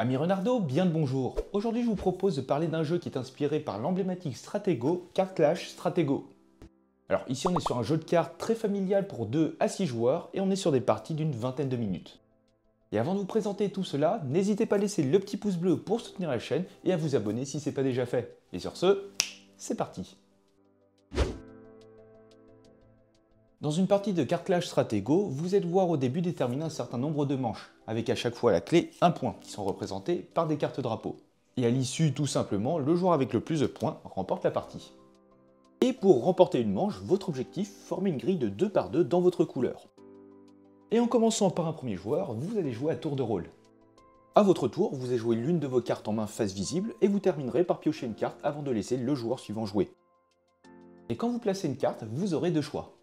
Ami Renardo, bien le bonjour. Aujourd'hui, je vous propose de parler d'un jeu qui est inspiré par l'emblématique Stratego, Card Clash Stratego. Alors ici, on est sur un jeu de cartes très familial pour 2 à 6 joueurs et on est sur des parties d'une vingtaine de minutes. Et avant de vous présenter tout cela, n'hésitez pas à laisser le petit pouce bleu pour soutenir la chaîne et à vous abonner si ce n'est pas déjà fait. Et sur ce, c'est parti. Dans une partie de Card Clash Stratego, vous êtes voir au début déterminer un certain nombre de manches, avec à chaque fois à la clé un point, qui sont représentés par des cartes drapeaux. Et à l'issue, tout simplement, le joueur avec le plus de points remporte la partie. Et pour remporter une manche, votre objectif, former une grille de 2 par 2 dans votre couleur. Et en commençant par un premier joueur, vous allez jouer à tour de rôle. A votre tour, vous allez jouer l'une de vos cartes en main face visible, et vous terminerez par piocher une carte avant de laisser le joueur suivant jouer. Et quand vous placez une carte, vous aurez deux choix.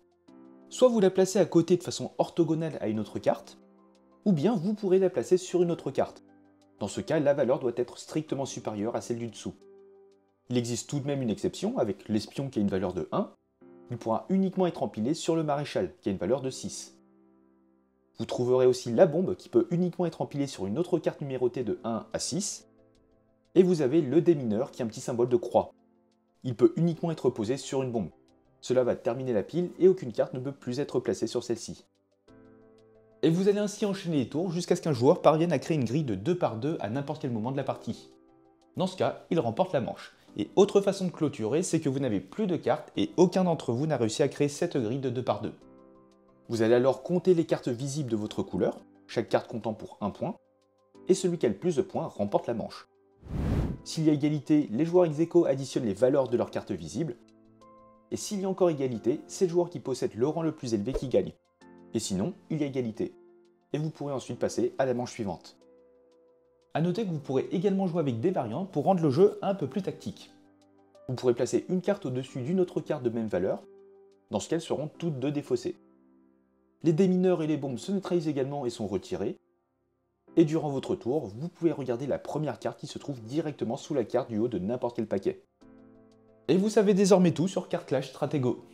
Soit vous la placez à côté de façon orthogonale à une autre carte, ou bien vous pourrez la placer sur une autre carte. Dans ce cas, la valeur doit être strictement supérieure à celle du dessous. Il existe tout de même une exception avec l'espion qui a une valeur de 1. Il pourra uniquement être empilé sur le maréchal qui a une valeur de 6. Vous trouverez aussi la bombe qui peut uniquement être empilée sur une autre carte numérotée de 1 à 6. Et vous avez le démineur qui a un petit symbole de croix. Il peut uniquement être posé sur une bombe. Cela va terminer la pile et aucune carte ne peut plus être placée sur celle-ci. Et vous allez ainsi enchaîner les tours jusqu'à ce qu'un joueur parvienne à créer une grille de 2 par 2 à n'importe quel moment de la partie. Dans ce cas, il remporte la manche. Et autre façon de clôturer, c'est que vous n'avez plus de cartes et aucun d'entre vous n'a réussi à créer cette grille de 2 par 2. Vous allez alors compter les cartes visibles de votre couleur, chaque carte comptant pour 1 point, et celui qui a le plus de points remporte la manche. S'il y a égalité, les joueurs ex aequo additionnent les valeurs de leurs cartes visibles, et s'il y a encore égalité, c'est le joueur qui possède le rang le plus élevé qui gagne. Et sinon, il y a égalité. Et vous pourrez ensuite passer à la manche suivante. A noter que vous pourrez également jouer avec des variantes pour rendre le jeu un peu plus tactique. Vous pourrez placer une carte au-dessus d'une autre carte de même valeur, dans ce cas elles seront toutes deux défaussées. Les démineurs et les bombes se neutralisent également et sont retirés. Et durant votre tour, vous pouvez regarder la première carte qui se trouve directement sous la carte du haut de n'importe quel paquet. Et vous savez désormais tout sur Card Clash Stratego.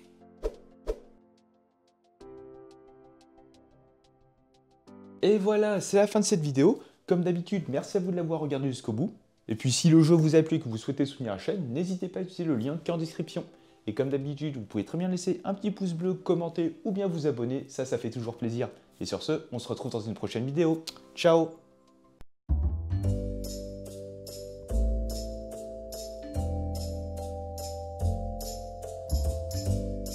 Et voilà, c'est la fin de cette vidéo. Comme d'habitude, merci à vous de l'avoir regardé jusqu'au bout. Et puis si le jeu vous a plu et que vous souhaitez soutenir la chaîne, n'hésitez pas à utiliser le lien qui est en description. Et comme d'habitude, vous pouvez très bien laisser un petit pouce bleu, commenter ou bien vous abonner, ça fait toujours plaisir. Et sur ce, on se retrouve dans une prochaine vidéo. Ciao!